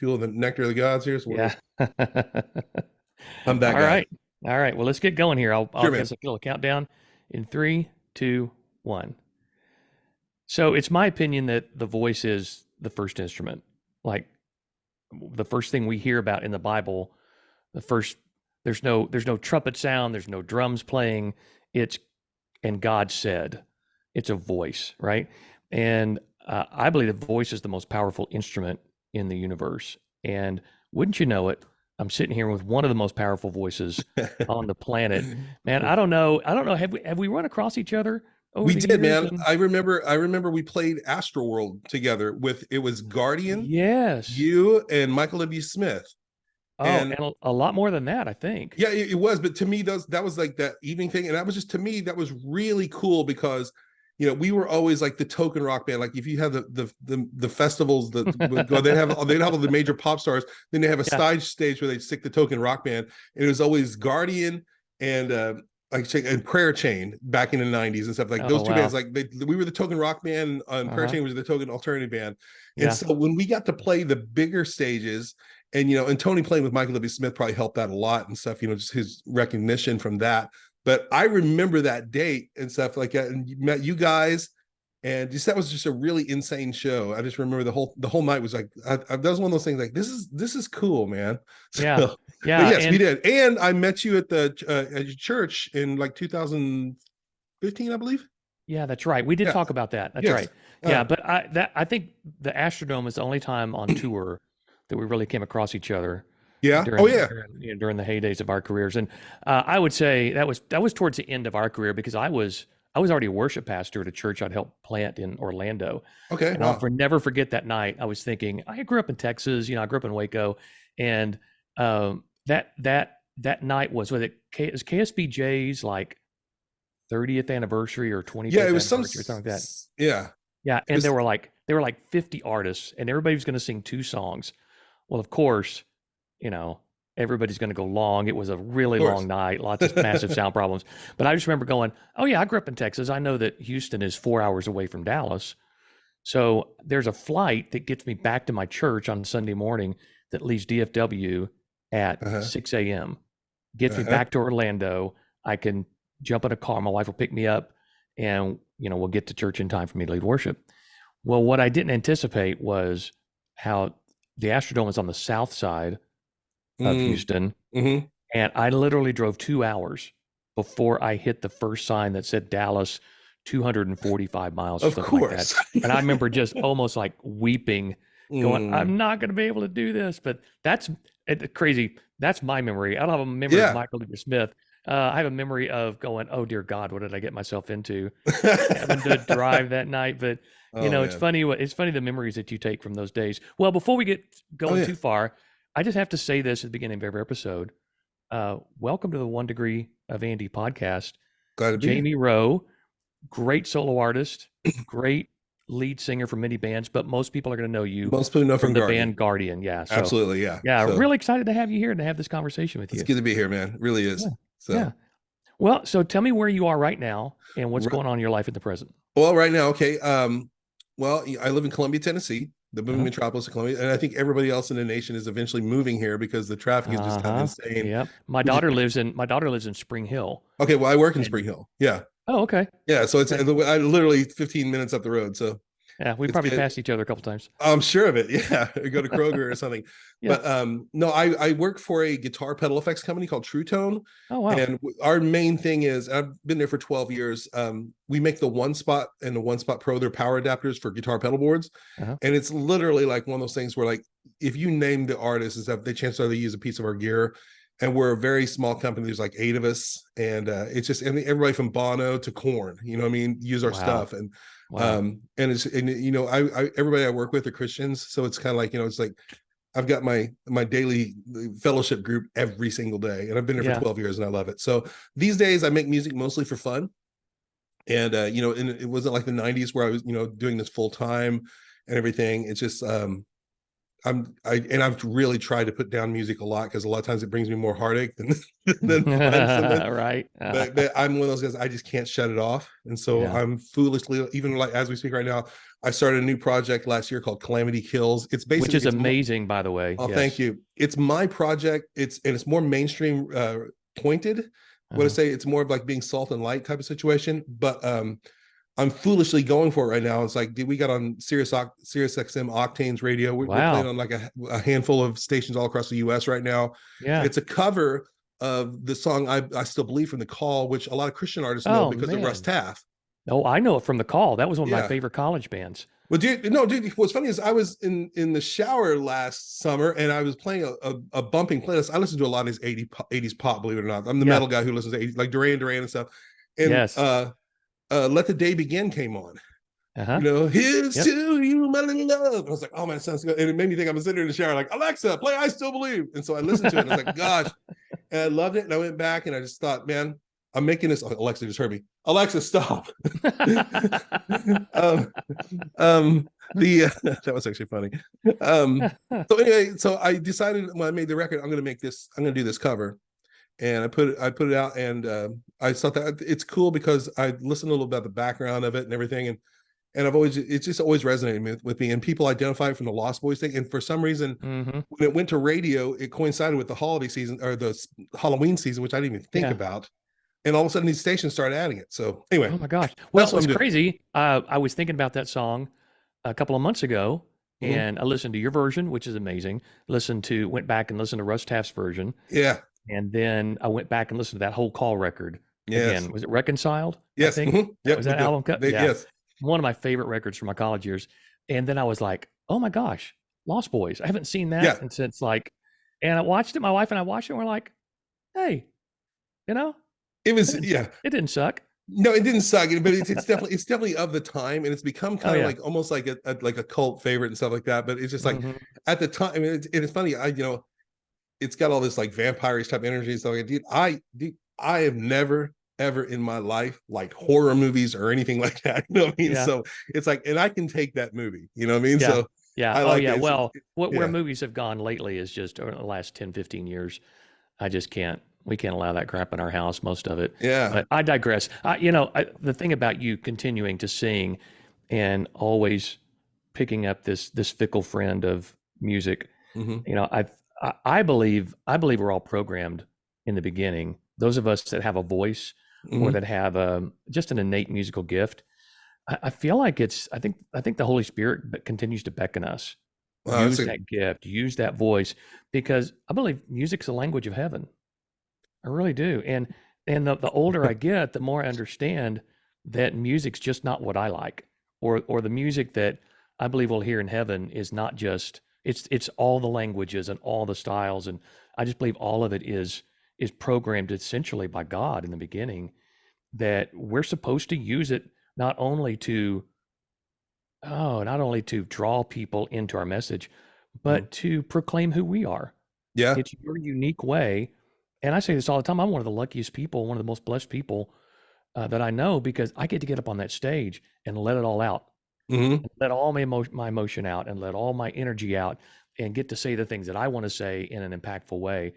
fuel the nectar of the gods here. So Yeah. I'm that All guy. right. All right. Well, let's get going here. I'll Sure, man. guess a countdown in three, two, one. So it's my opinion that the voice is the first instrument. Like the first thing we hear about in the Bible, the first there's no trumpet sound, there's no drums playing. It's and God said, it's a voice, right? And I believe the voice is the most powerful instrument in the universe. And wouldn't you know it, I'm sitting here with one of the most powerful voices on the planet. Man, I don't know. I don't know. Have we run across each other over We the did, years? man. And I remember we played Astroworld together with it was Guardian, yes. you and Michael W. Smith. Oh, And and a lot more than that, I think. yeah, it was, but to me, that was like that evening thing, and that was just to me that was really cool because we were always like the token rock band. Like if you have the festivals that would go, they'd have all the major pop stars, then they have a Yeah. stage where they stick the token rock band, and it was always Guardian and and Prayer Chain back in the '90s and stuff like Oh, those two bands. wow. Like we were the token rock band, and Prayer Uh-huh. Chain was the token alternative band, and Yeah. so when we got to play the bigger stages and Tony playing with Michael W. Smith probably helped that a lot and stuff, just his recognition from that. But I remember that date and stuff like that, and met you guys, and just that was just a really insane show. I just remember the whole night was like that was one of those things like this is cool, man. Yeah. So, but Yeah. yes, we And did, and I met you at your church in like 2015, I believe. yeah, that's right. We did Yeah. talk about that. That's Yes. right. Yeah, but I think the Astrodome is the only time on tour that we really came across each other Yeah. Oh during yeah. during the heydays of our careers. And I would say that was towards the end of our career because I was already a worship pastor at a church I'd helped plant in Orlando. Okay. And I'll Wow. never forget that night. I was thinking, I grew up in Texas, I grew up in Waco, and that night was KSBJ's like 30th anniversary or Yeah. It 25th was some. anniversary or something like that. Yeah. Yeah, It and was. there were like 50 artists, and everybody was going to sing two songs. Well, of course, you know everybody's going to go long. It was a Of really long course. night, lots of massive sound problems. But I just remember going, "Oh yeah, I grew up in Texas. I know that Houston is 4 hours away from Dallas. So there's a flight that gets me back to my church on Sunday morning that leaves DFW at Uh-huh. 6 a.m. Gets me Uh-huh. back to Orlando. I can jump in a car. My wife will pick me up, and we'll get to church in time for me to lead worship. Well, what I didn't anticipate was how the Astrodome is on the south side of Mm. Houston, Hmm. and I literally drove 2 hours before I hit the first sign that said Dallas, 245 miles or Of something like that. course. And I remember just almost like weeping, going, Mm. I'm not going to be able to do this. But that's crazy. That's my memory. I don't have a memory of Yeah. Michael W. Smith. I have a memory of going, oh dear God, what did I get myself into? Having to drive that night. But Oh it's man. funny it's funny the memories that you take from those days. Well, before we get Oh going yeah. too far, I just have to say this at the beginning of every episode. Welcome to the One Degree of Andy podcast. Glad to be here. Jamie Rowe, great solo artist, great lead singer for many bands, but most people are going to know you Most people know from from the Guardian. band Guardian. Yeah. So, Absolutely, yeah. yeah, So really excited to have you here and to have this conversation with it's you. good to be here, man. It really is. Yeah. So Yeah. Well, so tell me where you are right now and what's right, going on in your life at the present. well, right now, okay. Well, I live in Columbia, Tennessee, the booming Uh-huh. metropolis of Columbia, and I think everybody else in the nation is eventually moving here because the traffic is just kind of Uh-huh. insane. Yep. My Which is daughter lives in Spring Hill. okay. Well, I work in Spring And Hill. Yeah, oh, okay. yeah. So it's Okay. I literally 15 minutes up the road. So Yeah, we it's probably good. passed each other a couple times. I'm sure of it. Yeah, or go to Kroger or something. Yeah. But no, I work for a guitar pedal effects company called True Tone, Oh, wow. and our main thing is I've been there for 12 years. We make the One Spot and the One Spot Pro. They're power adapters for guitar pedal boards, Uh-huh. and it's literally like one of those things where like if you name the artist, is that they chance are they use a piece of our gear. And we're a very small company. There's like 8 of us, and it's just everybody from Bono to Corn. What I mean, use our Wow. stuff, and Wow. everybody I work with are Christians, so it's kind of like it's like I've got my daily fellowship group every single day, and I've been there for Yeah. 12 years, and I love it. So these days I make music mostly for fun, and and it wasn't like the '90s where I was doing this full time and everything. It's just I've really tried to put down music a lot because a lot of times it brings me more heartache than than fun sometimes. Right. But I'm one of those guys, I just can't shut it off. And so Yeah. I'm foolishly, even like as we speak right now, I started a new project last year called Calamity Kills. It's Which basically is it's amazing, by the way. oh, thank Yes. you. It's my project. It's more mainstream pointed. What I Uh-huh. say, it's more of like being salt and light type of situation. But I'm foolishly going for it right now. It's like, dude, we got on Sirius XM Octane's radio. We're playing Wow. on like a handful of stations all across the U.S. right now. Yeah. It's a cover of the song I Still Believe from The Call, which a lot of Christian artists know Oh because of Russ man. Taff. Oh, I know it from The Call. That was one of my Yeah. favorite college bands. Well, dude, no, dude. What's funny is I was in the shower last summer and I was playing a bumping playlist. I listen to a lot of these 80s pop, believe it or not. I'm the Yeah. metal guy who listens to 80s, like Duran and stuff. And Yes. Let the Day Begin came on. Uh-huh. Here's Yep. to you, my little love. I was like, oh man, it sounds good. And it made me think I'm sitting in the shower, like, Alexa, play I Still Believe. And so I listened to it and I was like, gosh. And I loved it. And I went back and I just thought, man, I'm making this. Oh, Alexa just heard me. Alexa, stop. um, the that was actually funny. So anyway, so I decided when I made the record, I'm going to do this cover. And I put it out, and I thought that it's cool because I listened a little bit about the background of it and everything, and it's just always resonated with me. And people identify it from the Lost Boys thing. And for some reason, Mm-hmm. when it went to radio, it coincided with the holiday season or the Halloween season, which I didn't even think Yeah. about. And all of a sudden, these stations started adding it. So anyway, Oh my gosh. that's Well, what it's I'm doing. crazy. I was thinking about that song a couple of months ago, Mhm. and I listened to your version, which is amazing. Went back and listened to Russ Taff's version, Yeah. and then I went back and listened to that whole Call record Yes. again. Was it Reconciled? I Yes. think that Yep. was that album cut. Yeah, Yes. one of my favorite records from my college years. And then I was like, oh my gosh, Lost Boys. I haven't seen that Yeah. and since like, and I watched it. My wife and I watched it. And we're like, hey, you know, It it was. didn't, Yeah. it didn't suck. No, it didn't suck, but it's definitely of the time, and it's become Oh kind of yeah. like almost like a cult favorite and stuff like that. But it's just like Hmm. at the time, I mean, it's funny. It's got all this like vampire type energy and stuff. Like, dude, I have never ever in my life like horror movies or anything like that. You know what I mean? Yeah. So it's like, and I can take that movie. You know what I mean? Yeah. So Yeah. I Oh like yeah. it. Well, where Yeah. movies have gone lately is just over the last 10, 15 years. I just can't. We can't allow that crap in our house, most of it. Yeah. But I digress. The thing about you continuing to sing and always picking up this fickle friend of music, Hmm. I believe we're all programmed in the beginning. Those of us that have a voice or Hmm. that have just an innate musical gift, I feel like I think the Holy Spirit continues to beckon us. Wow, Use that gift, use that voice, because I believe music's the language of heaven. I really do. And the older I get, the more I understand that music's just not what I like. Or the music that I believe we'll hear in heaven is not just it's all the languages and all the styles. And I just believe all of it is programmed essentially by God in the beginning, that we're supposed to use it not only to draw people into our message, Mhm. but to proclaim who we are. Yeah. It's your unique way. And I say this all the time. I'm one of the luckiest people, one of the most blessed people that I know, because I get up on that stage and let it all out, Hmm. let all my emotion out, and let all my energy out, and get to say the things that I want to say in an impactful way.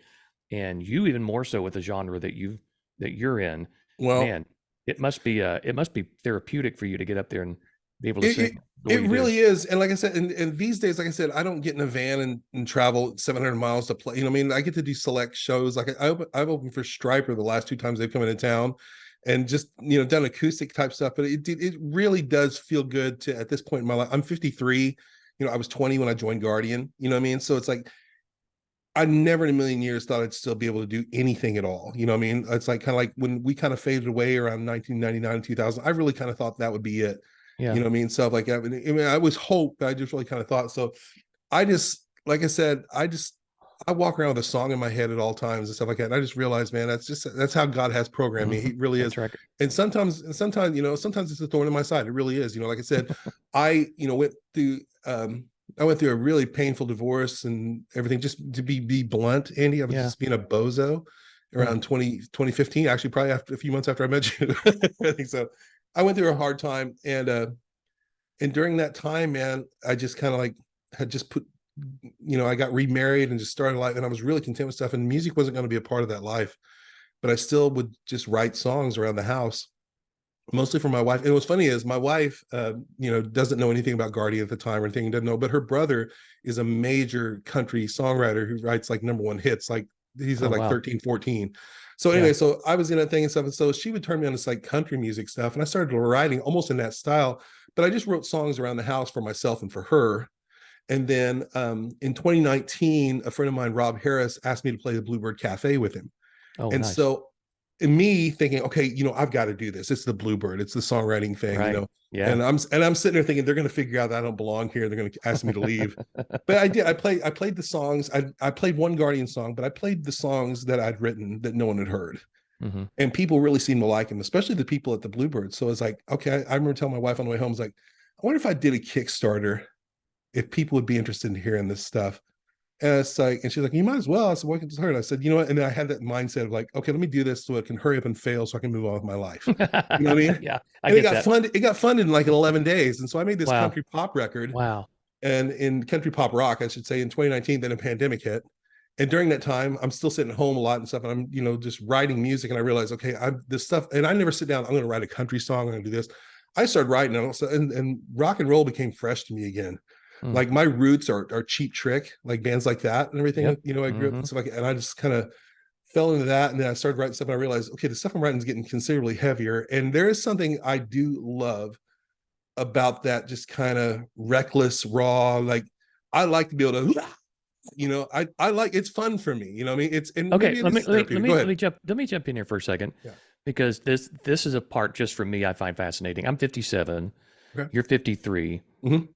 And you even more so with the genre that you're in, Well, man. It must be therapeutic for you to get up there and be able to It, sing it the way it you do. really is. And like I said, and these days, like I said, I don't get in a van and travel 700 miles to play. You know what I mean? I get to do select shows. Like I've opened for Striper the last two times they've come into town, and just done acoustic type stuff. But it really does feel good to at this point in my life. I'm 53. I was 20 when I joined Guardian. You know what I mean? So it's like I never in a million years thought I'd still be able to do anything at all. You know what I mean? It's like kind of like when we kind of faded away around 1999 and 2000. I really kind of thought that would be it. You Yeah. know what I mean? Stuff like that. I was hope, but I just really kind of thought so. I just, like I said, I walk around with a song in my head at all times and stuff like that. And I just realized, man, that's how God has programmed me. Hmm. He really is. That's right. And sometimes it's a thorn in my side. It really is. Like I said, I, went through a really painful divorce and everything. Just to be blunt, Andy, I was Yeah. just being a bozo Mm. around 2015, actually, probably after a few months after I met you. I think so. I went through a hard time, and during that time, man, I just kind of like had just I got remarried and just started life, and I was really content with stuff, and music wasn't going to be a part of that life, but I still would just write songs around the house, mostly for my wife. And what's funny is my wife, doesn't know anything about Guardian at the time or anything, doesn't know, but her brother is a major country songwriter who writes like number one hits. Like he's Oh, at like wow. 13, 14. So Yeah. anyway, so I was in that thing and stuff. And so she would turn me on this like country music stuff. And I started writing almost in that style, but I just wrote songs around the house for myself and for her. And then in 2019, a friend of mine, Rob Harris, asked me to play the Bluebird Cafe with him. Oh, And nice. so in me thinking, okay, I've got to do this. It's the Bluebird, it's the songwriting thing, Right. Yeah. And I'm sitting there thinking they're going to figure out that I don't belong here. They're going to ask me to leave. But I did. I played the songs. I played one Guardian song, but I played the songs that I'd written that no one had heard. Hmm. And people really seemed to like them, especially the people at the Bluebird. So it's like, okay, I remember telling my wife on the way home, I was like, I wonder if I did a Kickstarter, if people would be interested in hearing this stuff. And it's like, and she's like, you might as well. I said, what can her? And I said, you know what? And then I had that mindset of like, okay, let me do this so it can hurry up and fail so I can move on with my life. You know what I mean? Yeah, I And get that. it got funded in like 11 days. And so I made this Wow. country pop record, Wow. and in country pop rock, I should say, in 2019, then a pandemic hit. And during that time, I'm still sitting at home a lot and stuff. And I'm, just writing music. And I realized, okay, I'm this stuff. And I never sit down, I'm going to write a country song. I'm going to do this. I started writing, and rock and roll became fresh to me again. Mm. Like my roots are Cheap Trick, like bands like that and everything. Yep. I grew up Hmm. and stuff like, and I just kind of fell into that. And then I started writing stuff, and I realized, okay, the stuff I'm writing is getting considerably heavier. And there is something I do love about that, just kind of reckless, raw. Like I like to be able to, I like, it's fun for me. You know what I mean? And Okay, maybe it is therapeutic. Go ahead. let me jump in here for a second, Yeah. because this is a part just for me I find fascinating. I'm 57. Okay. You're 53. Mhm.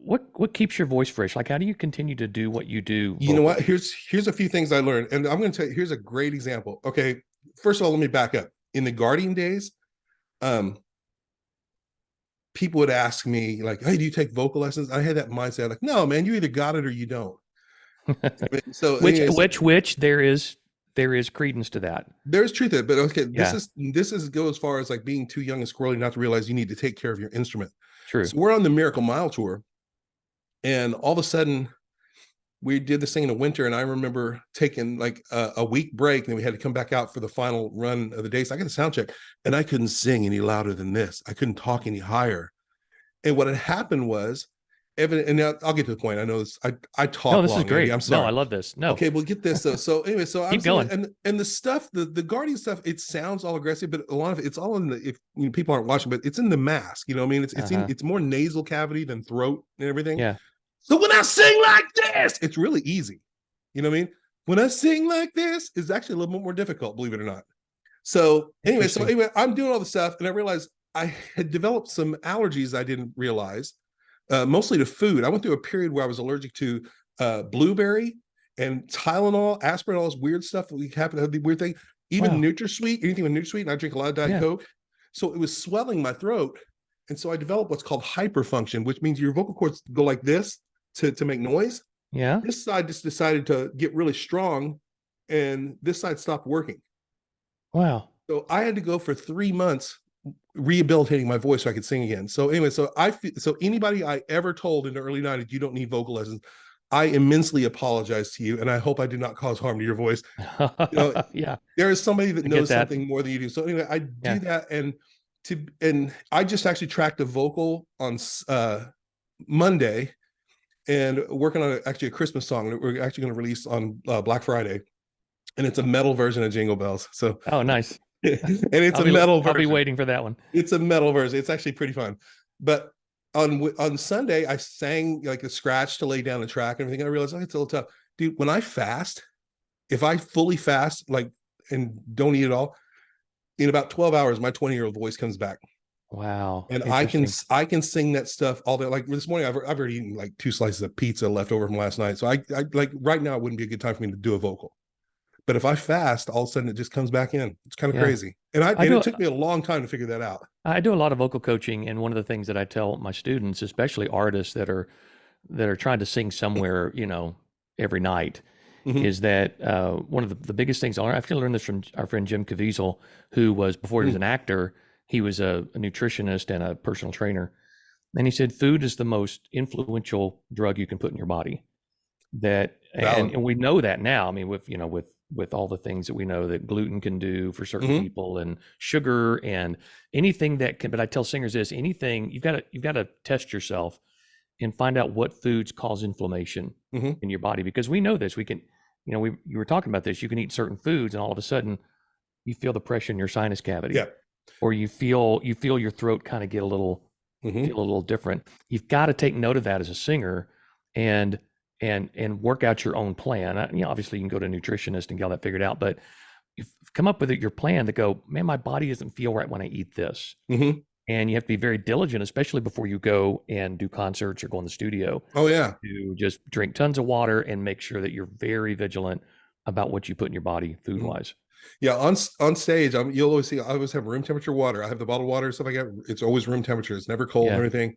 What keeps your voice fresh? Like, how do you continue to do what you do You know what? vocally? Here's a few things I learned, and I'm going to tell you. Here's a great example. Okay, first of all, let me back up. In the Guardian days, um, people would ask me like, "Hey, do you take vocal lessons?" I had that mindset like, "No, man, you either got it or you don't." So, which anyways, which there is credence to that. there's truth to it, but okay, Yeah, this is go as far as like being too young and squirrely not to realize you need to take care of your instrument. true. So we're on the Miracle Mile tour, and all of a sudden we did this thing in the winter, and I remember taking like a week break, and then we had to come back out for the final run of the day. So I got a sound check, and I couldn't sing any louder than this. I couldn't talk any higher. And what had happened was, evident, and now I'll get to the point. I know this. I No, talk this is long, Andy. great. I'm No, I sorry. love this. No, Okay, well, get this. So anyway, so I'm keep singing, going. and the stuff, the Guardian stuff, it sounds all aggressive, but a lot of it's all in the, if people aren't watching, but it's in the mask. I mean, Uh-huh. it's more nasal cavity than throat and everything. Yeah. So when I sing like this, it's really easy. You know what I mean? When I sing like this, it's actually a little bit more difficult, believe it or not. Interesting. I'm doing all the stuff, and I realized I had developed some allergies I didn't realize, mostly to food. I went through a period where I was allergic to blueberry and Tylenol, aspirin, all this weird stuff that we happen to have the weird thing. Even Wow. NutraSweet, anything with NutraSweet, and I drink a lot of Diet Yeah. Coke. So it was swelling my throat. And so I developed what's called hyperfunction, which means your vocal cords go like this to make noise. Yeah. This side just decided to get really strong, and this side stopped working. Wow. So I had to go for 3 months rehabilitating my voice so I could sing again. So anyway, so anybody I ever told in the early 90s you don't need vocal lessons, I immensely apologize to you, and I hope I did not cause harm to your voice. You know, Yeah. there is somebody that I get knows that. something more than you do. So anyway, I do Yeah. that, and I just actually tracked a vocal on Monday, and working on actually a Christmas song that we're actually going to release on Black Friday, and it's a metal version of Jingle Bells. So Oh, nice. and it's a metal I'll be version. waiting for that one. It's a metal version. It's actually pretty fun. But on Sunday, I sang like a scratch to lay down the track and everything. And I realized, oh, it's a little tough, dude. When I fast, if I fully fast, like, and don't eat at all, in about 12 hours, my 20-year-old voice comes back, Wow. and Interesting. I can sing that stuff all day. Like this morning, I've already eaten like 2 slices of pizza left over from last night. So I like right now, it wouldn't be a good time for me to do a vocal. But if I fast, all of a sudden it just comes back in. It's kind of Yeah. crazy. And I it do took me a long time to figure that out. I do a lot of vocal coaching, and one of the things that I tell my students, especially artists that are trying to sing somewhere, every night, Mhm. is that one of the biggest things. I actually learned this from our friend Jim Caviezel, who was, before he was Mhm. an actor, he was a nutritionist and a personal trainer. And he said food is the most influential drug you can put in your body. That Valid. and we know that now. I mean, with all the things that we know that gluten can do for certain Hmm. people, and sugar, and anything that can. But I tell singers this: anything you've got to test yourself and find out what foods cause inflammation Hmm. in your body, because we know this. We can, you were talking about this. You can eat certain foods, and all of a sudden, you feel the pressure in your sinus cavity, Yeah. or you feel your throat kind of get a little Hmm. feel a little different. You've got to take note of that as a singer, and work out your own plan. Obviously, you can go to a nutritionist and get all that figured out, but you've come up with your plan to go, man, my body doesn't feel right when I eat this. Hmm. And you have to be very diligent, especially before you go and do concerts or go in the studio, Oh yeah. to just drink tons of water and make sure that you're very vigilant about what you put in your body food Mhm. wise. Yeah, on stage, you'll always see I always have room temperature water. I have the bottled water and stuff like that. It's always room temperature. It's never cold or Yeah. anything.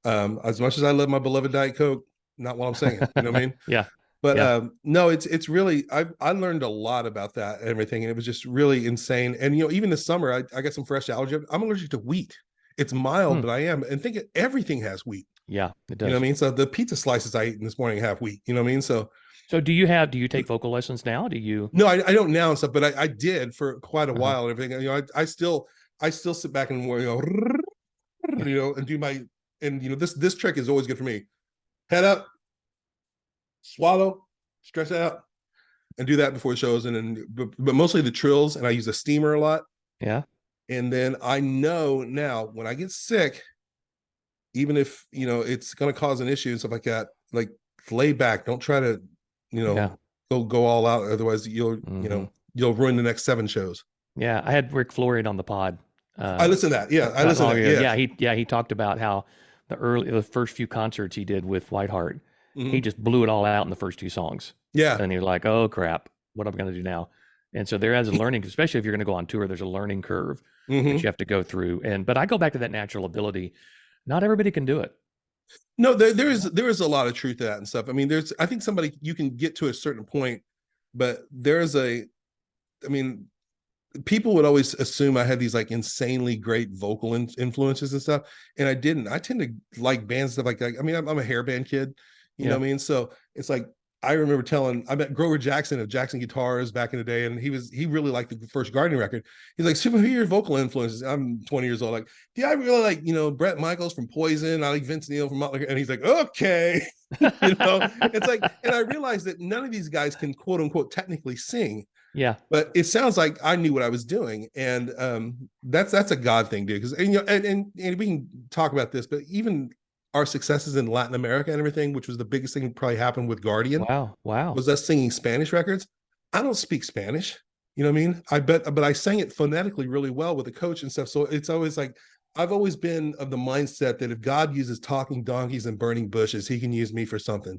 As much as I love my beloved Diet Coke, not while I'm singing. You know what I mean? Yeah. But Yeah. no, it's really I learned a lot about that and everything, and it was just really insane. And even this summer, I got some fresh allergy. I'm allergic to wheat. It's mild, Hmm. but I am. And think everything has wheat. Yeah, it You know what does. I mean? So the pizza slices I ate this morning have wheat. You know what I mean? So So do you take vocal lessons now? Do you? no, I don't now and stuff, but I did for quite a Uh-huh. while and everything. I still sit back and Yeah. and do my and this trick is always good for me. Head up, swallow, stretch out, and do that before shows. And then, but mostly the trills, and I use a steamer a lot. Yeah. And then I know now when I get sick, even if it's going to cause an issue and stuff like that, like lay back. Don't try to, you Yeah. know, go all out. Otherwise, Hmm. you'll ruin the next 7 shows. Yeah. I had Rick Floyd on the pod I uh, listen to that. Yeah, I not listen to long that. ago. Yeah. Yeah, he talked about how the first few concerts he did with Whiteheart, he Hmm. just blew it all out in the first two songs, Yeah. and he was like, "Oh crap, what am I going to do now?" And so there is a learning, especially if you're going to go on tour. There's a learning curve that you Hmm. have to go through. But I go back to that natural ability. Not everybody can do it. No, there is Yeah. there is a lot of truth to that and stuff. I mean, I think somebody you can get to a certain point, but I mean, people would always assume I had these like insanely great vocal influences and stuff, and I didn't. I tend to like bands stuff like that. I mean, I'm a hair band kid, you know Yeah. what I mean? So it's like I remember I met Grover Jackson of Jackson Guitars back in the day, and he really liked the first Gardening record. He's like, "Super, who are your vocal influences?" I'm 20 years old. Like, yeah, I really like Brett Michaels from Poison. I like Vince Neil from Motley, and he's like, "Okay." It's like, and I realized that none of these guys can quote unquote technically sing, Yeah. but it sounds like I knew what I was doing, and that's a God thing, dude. Because and we can talk about this, but even our successes in Latin America and everything, which was the biggest thing that probably happened with Guardian, Wow. Wow. was us singing Spanish records. I don't speak Spanish, you know what I mean? I bet, but I sang it phonetically really well with a coach and stuff. So it's always like I've always been of the mindset that if God uses talking donkeys and burning bushes, He can use me for something,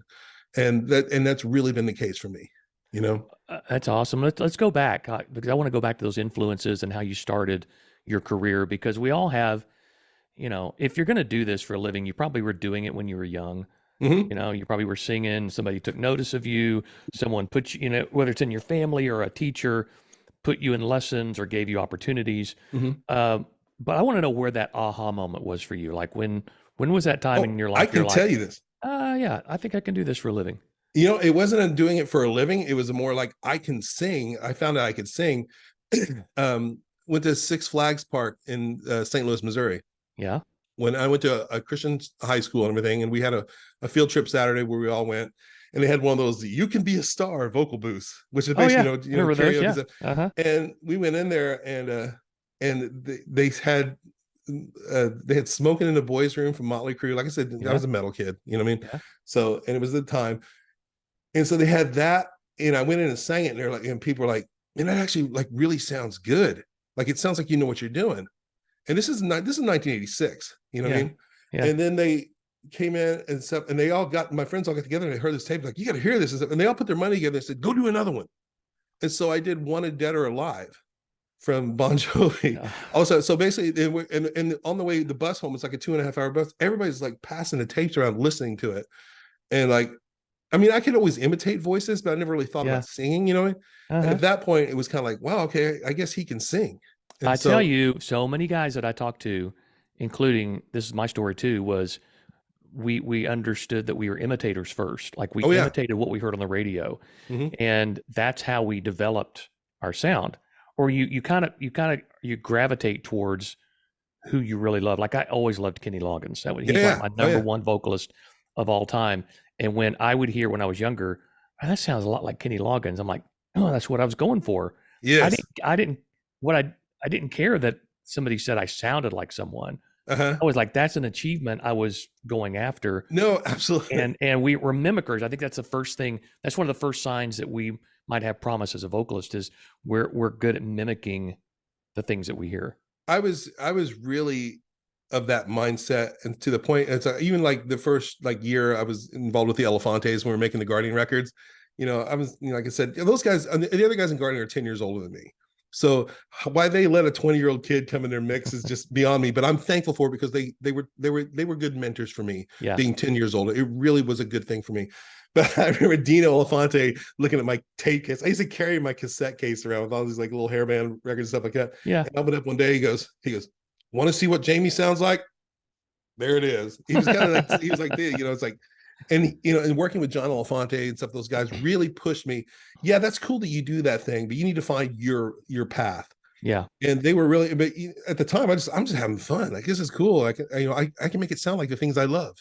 and that's really been the case for me, you know. That's awesome. Let's go back, because I want to go back to those influences and how you started your career, because we all have, if you're going to do this for a living, you probably were doing it when you were young. Mm-hmm. You probably were singing, somebody took notice of you, someone put you, whether it's in your family or a teacher, put you in lessons or gave you opportunities. Mm-hmm. Uh, but I want to know where that aha moment was for you. Like when was that time in Oh, your I life you're can tell like, you this. yeah, I think I can do this for a living. It wasn't doing it for a living. It was more like I can sing. I found out I could sing. Went to Six Flags Park in St. Louis, Missouri. Yeah. When I went to a Christian high school and everything, and we had a field trip Saturday where we all went, and they had one of those "You Can Be a Star" vocal booths, which is Oh basically yeah. I remember those. karaoke Yeah. stuff. Uh-huh. And we went in there, and they had Smoking in the Boys Room from Motley Crue. Like I said, I Yeah. was a metal kid, you know what I mean? Yeah. So, and it was the time, and so they had that, and I went in and sang it, and they're like, and people were like, "Man, that actually like really sounds good. Like it sounds like you know what you're doing." And this is 1986, you know what I Yeah. mean? Yeah. And then they came in and stuff, and my friends all got together and they heard this tape, like, you got to hear this and stuff. And they all put their money together and said, go do another one. And so I did Wanted Dead or Alive from Bon Jovi. Uh, Also, so basically, and on the way, the bus home, it's like a 2.5 hour bus. Everybody's like passing the tapes around, listening to it. And like, I mean, I could always imitate voices, but I never really thought yeah. about singing, you know? And Uh-huh. at that point, it was kind of like, wow, okay, I guess he can sing. I And tell so, you, so many guys that I talk to including, this is my story too, was we understood that we were imitators first. Like we Oh yeah. imitated what we heard on the radio, Hmm. and that's how we developed our sound. Or you gravitate towards who you really love. Like I always loved Kenny Loggins. Yeah, He's like yeah. my Oh number yeah. one vocalist of all time. And when I would hear when I was younger, "Oh, that sounds a lot like Kenny Loggins," I'm like, oh, that's what I was going for. I Yes. didn't, I didn't, what I didn't care that somebody said I sounded like someone. Uh-huh. I was like, that's an achievement I was going after. No, absolutely. And we were mimickers. I think that's the first thing. That's one of the first signs that we might have promise as a vocalist is we're good at mimicking the things that we hear. I was really of that mindset, and to the point, it's even like the first like year I was involved with the Elefantes when we were making the Guardian records. I was, like I said, those guys, the other guys in Guardian are 10 years older than me. So why they let a 20-year-old kid come in their mix is just beyond me. But I'm thankful for it because they were good mentors for me. Yeah. Being 10 years older, it really was a good thing for me. But I remember Dino Elefante looking at my tape case. I used to carry my cassette case around with all these like little hairband records and stuff like that. Yeah. And I opened up one day. He goes, want to see what Jamie sounds like? There it is. He was kind of like, he was like, it's like, and and working with John Elefante and stuff, those guys really pushed me. Yeah, that's cool that you do that thing, but you need to find your path. Yeah. And they were really, but at the time, I'm just having fun. Like, this is cool. I can make it sound like the things I love.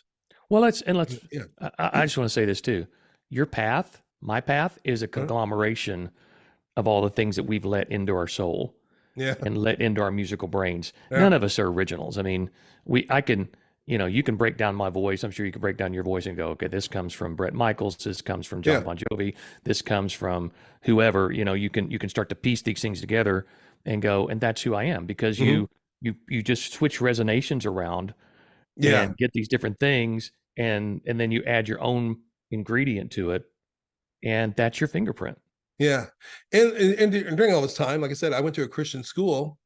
Well, let's. Yeah. I just want to say this too. Your path, my path, is a conglomeration of all the things that we've let into our soul Yeah. and let into our musical brains. Yeah. None of us are originals. I mean, I can, you can break down my voice. I'm sure you can break down your voice and go, okay, this comes from Bret Michaels. This comes from John Yeah. Bon Jovi. This comes from whoever. You can start to piece these things together and go, and that's who I am because Mhm. you just switch resonations around Yeah. and get these different things, and then you add your own ingredient to it, and that's your fingerprint. Yeah. And during all this time, like I said, I went to a Christian school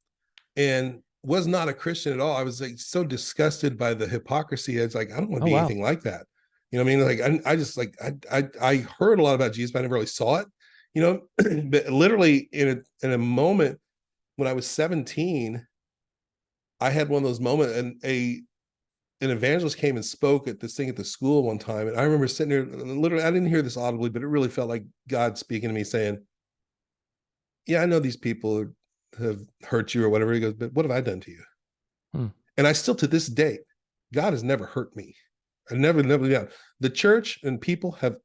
and was not a Christian at all. I was like so disgusted by the hypocrisy. It's like, I don't want to Oh be wow. anything like that. What I mean? Like, I just like, I heard a lot about Jesus, but I never really saw it, but literally in a moment when I was 17, I had one of those moments, and an evangelist came and spoke at this thing at the school one time. And I remember sitting there, literally, I didn't hear this audibly, but it really felt like God speaking to me saying, yeah, I know these people have hurt you or whatever. He goes, but what have I done to you? Hmm. And I still, to this day, God has never hurt me. I never down. The church and people have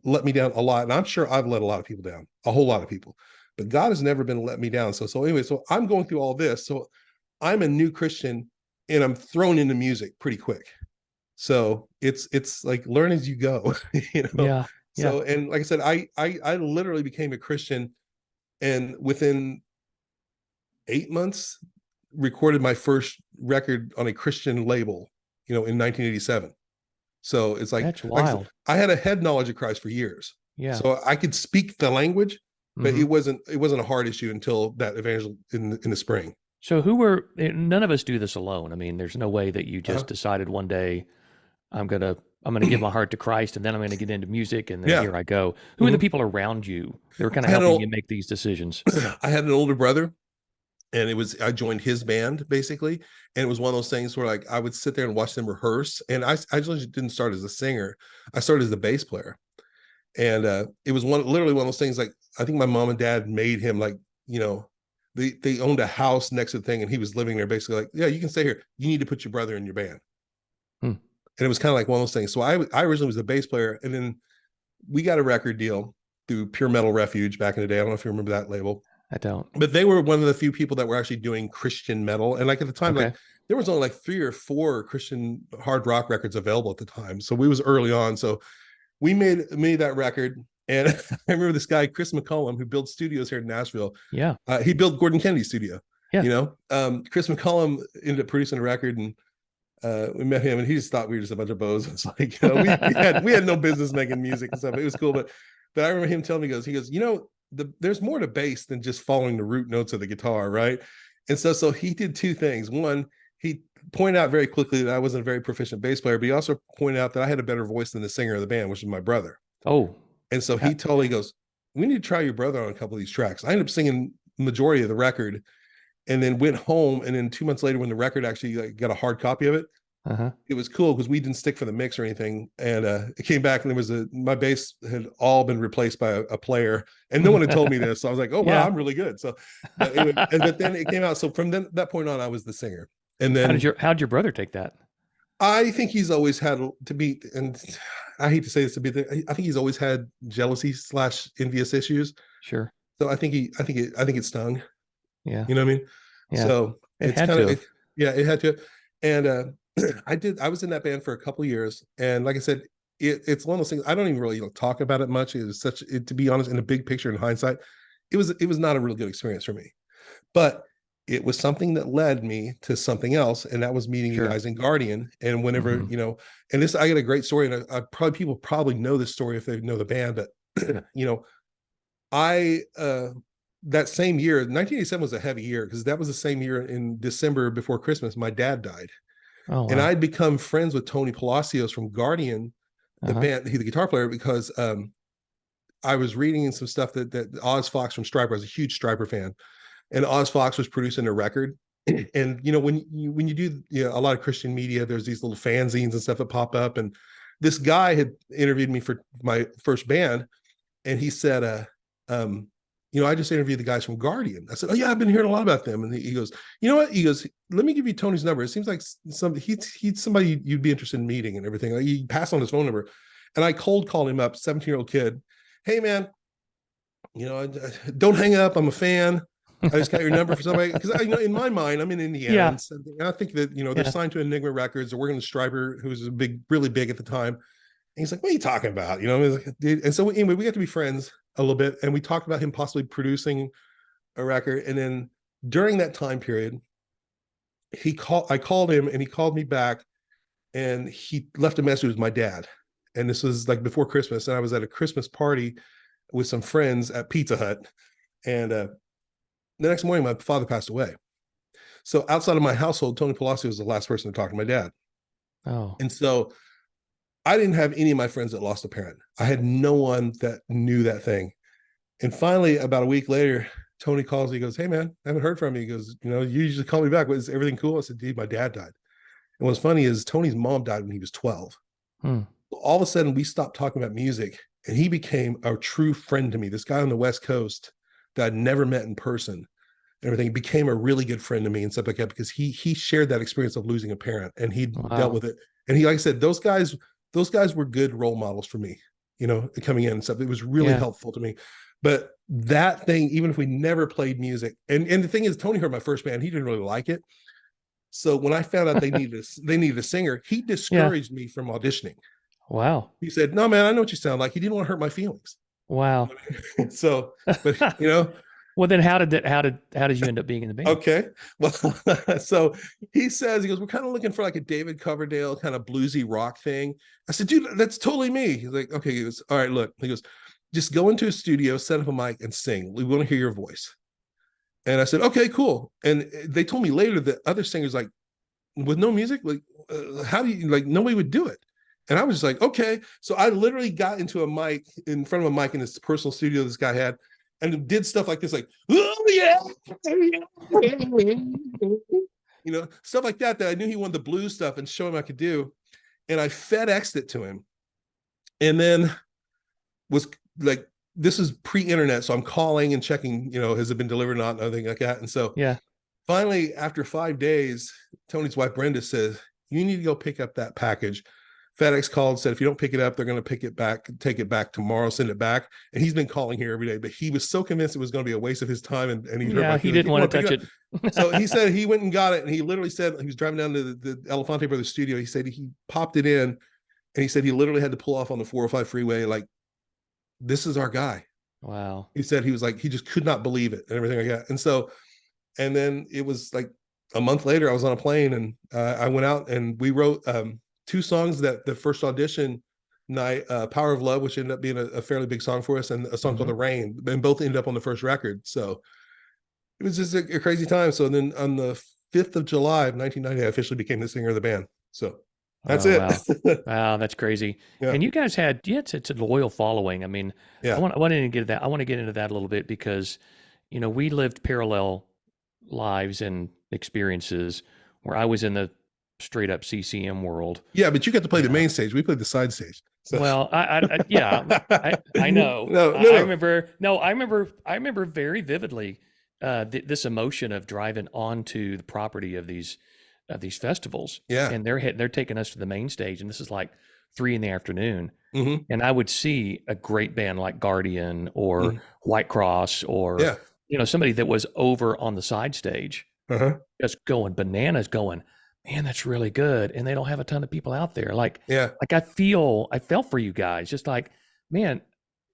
let me down a lot. And I'm sure I've let a lot of people down, a whole lot of people. But God has never been let me down. So anyway, so I'm going through all this. So I'm a new Christian and I'm thrown into music pretty quick. So it's like learn as you go, Yeah. Yeah. So, and like I said, I literally became a Christian, and within 8 months recorded my first record on a Christian label, in 1987. So it's That's like I said, wild. I had a head knowledge of Christ for years. Yeah. So I could speak the language, but Hmm. it wasn't a hard issue until that evangel in the spring. So none of us do this alone. I mean, there's no way that you just decided one day I'm gonna give my heart to Christ, and then I'm gonna get into music, and then Yeah. here I go. Who are the Mhm. people around you that were kind of I had helping an you make these decisions? I had an older brother, and I joined his band basically, and it was one of those things where like I would sit there and watch them rehearse, and I actually didn't start as a singer. I started as the bass player, and it was literally one of those things. Like, I think my mom and dad made him, like, they owned a house next to the thing, and he was living there basically, like, yeah, you can stay here, you need to put your brother in your band. Hmm. And it was kind of like one of those things. So I originally was the bass player, and then we got a record deal through Pure Metal Refuge back in the day. I don't know if you remember that label, I don't. but they were one of the few people that were actually doing Christian metal. And like at the time, Okay. like there was only like 3 or 4 Christian hard rock records available at the time. So we was early on. So we made that record. And I remember this guy, Chris McCollum, who builds studios here in Nashville. Yeah. He built Gordon Kennedy's studio. Yeah. Chris McCollum ended up producing a record, and we met him, and he just thought we were just a bunch of bows. It's like, we had no business making music and stuff. It was cool, but I remember him telling me, he goes, there's more to bass than just following the root notes of the guitar, right? And so he did 2 things. One, he pointed out very quickly that I wasn't a very proficient bass player, but he also pointed out that I had a better voice than the singer of the band, which is my brother. Oh. And so he totally goes, we need to try your brother on a couple of these tracks. I ended up singing the majority of the record. and then went home. And then 2 months later, when the record actually like, got a hard copy of it, Uh-huh. it was cool because we didn't stick for the mix or anything. And it came back and there was my bass had all been replaced by a player, and no one had told me this. So I was like, oh wow, Yeah. I'm really good. So, but anyway, but then it came out. So from then that point on, I was the singer. And then How'd your brother take that? I think he's always had to be, and I hate to say this to be, I think he's always had jealousy slash envious issues. Sure. So I think it stung. Yeah. You know what I mean? Yeah. So It it's had kind to of, have. yeah, it had to. And I was in that band for a couple of years. And like I said, it's one of those things, I don't even really talk about it much. It was to be honest, in the big picture, in hindsight, it was not a really good experience for me. But it was something that led me to something else, and that was meeting you Sure. guys in Guardian. And whenever, Mhm. and this, I got a great story, and people probably know this story if they know the band, but I that same year, 1987 was a heavy year because that was the same year in December before Christmas, my dad died. Oh, And wow. I'd become friends with Tony Palacios from Guardian, the Uh-huh. band, the guitar player, because I was reading some stuff that Oz Fox from Striper, I was a huge Striper fan, and Oz Fox was producing a record. And when you do a lot of Christian media, there's these little fanzines and stuff that pop up. And this guy had interviewed me for my first band, and he said, I just interviewed the guys from Guardian. I said, oh yeah, I've been hearing a lot about them. And he goes, you know what? He goes, let me give you Tony's number. It seems like he's somebody you'd be interested in meeting and everything. Like, he passed on his phone number, and I cold called him up, 17-year-old kid. Hey man, don't hang up. I'm a fan. I just got your number for somebody because in my mind, I'm in Indiana, Yeah. and I think that they're Yeah. signed to Enigma Records. They're working with Striper, who was really big at the time. And he's like, "What are you talking about?" I was like, dude. And so anyway, we got to be friends a little bit, and we talked about him possibly producing a record. And then during that time period, I called him, and he called me back, and he left a message with my dad. And this was like before Christmas, and I was at a Christmas party with some friends at Pizza Hut, and the next morning, my father passed away. So outside of my household, Tony Palacio was the last person to talk to my dad. Oh. And so I didn't have any of my friends that lost a parent. I had no one that knew that thing. And finally, about a week later, Tony calls me. He goes, "Hey man, I haven't heard from you." He goes, "You usually call me back. Was everything cool?" I said, "Dude, my dad died." And what's funny is Tony's mom died when he was 12. Hmm. All of a sudden, we stopped talking about music, and he became a true friend to me. This guy on the West Coast that I'd never met in person, everything. He became a really good friend to me and stuff like that because he shared that experience of losing a parent, and he dealt Wow. with it. And he, like I said, those guys were good role models for me, coming in and stuff. It was really Yeah. helpful to me. But that thing, even if we never played music, and the thing is, Tony heard my first band, he didn't really like it. So when I found out they needed a singer, he Yeah. discouraged me from auditioning. Wow. He said, "No, man, I know what you sound like." He didn't want to hurt my feelings. Wow. So, but Well, then how did you end up being in the band? okay. Well, so he goes, "We're kind of looking for like a David Coverdale kind of bluesy rock thing." I said, "Dude, that's totally me." He's like, "Okay." He goes, "All right, look." He goes, "Just go into a studio, set up a mic, and sing. We want to hear your voice." And I said, "Okay, cool." And they told me later that other singers, like, with no music, like, how do you, like, nobody would do it. And I was just like, okay. So I literally got into a mic in front of a mic in this personal studio this guy had, and did stuff like this, like, oh yeah, stuff like that I knew he wanted the blues stuff and show him I could do. And I FedExed it to him. And then was like, this is pre-internet. So I'm calling and checking, has it been delivered or not, and everything like that. And so Yeah. finally, after 5 days, Tony's wife, Brenda, says, "You need to go pick up that package." FedEx called, said, "If you don't pick it up, they're going to take it back tomorrow, send it back." And he's been calling here every day, but he was so convinced it was going to be a waste of his time. And he hurt Yeah. my He feelings. didn't He didn't want want to to pick touch it up. So it. he said he went and got it. And he literally said, he was driving down to the Elefante Brothers studio. He said he popped it in, and he said he literally had to pull off on the 405 freeway. Like, this is our guy. Wow. He said he was like, he just could not believe it and everything like that. And so, and then it was like a month later, I was on a plane, and I went out and we wrote two songs that the first audition night, Power of Love, which ended up being a fairly big song for us, and a song called Hmm. The Rain, and both ended up on the first record. So it was just a crazy time. So then on the 5th of July of 1990, I officially became the singer of the band. So that's Oh, it. wow. Wow, that's crazy. Yeah. And you guys you had such a loyal following. I mean, Yeah. I want to get into that. I want to get into that a little bit because, we lived parallel lives and experiences where I was in the straight up CCM world. Yeah, but you got to play You the know, main stage. We played the side stage. So well, yeah, I know. no, no, I no. remember. No, I remember very vividly this emotion of driving onto the property of these festivals, Yeah. and they're taking us to the main stage, and this is like 3 in the afternoon, Hmm. and I would see a great band like Guardian or Hmm. White Cross or Yeah. somebody that was over on the side stage Uh-huh. just going bananas, going, man, that's really good. And they don't have a ton of people out there. Yeah. I felt for you guys, just like, man,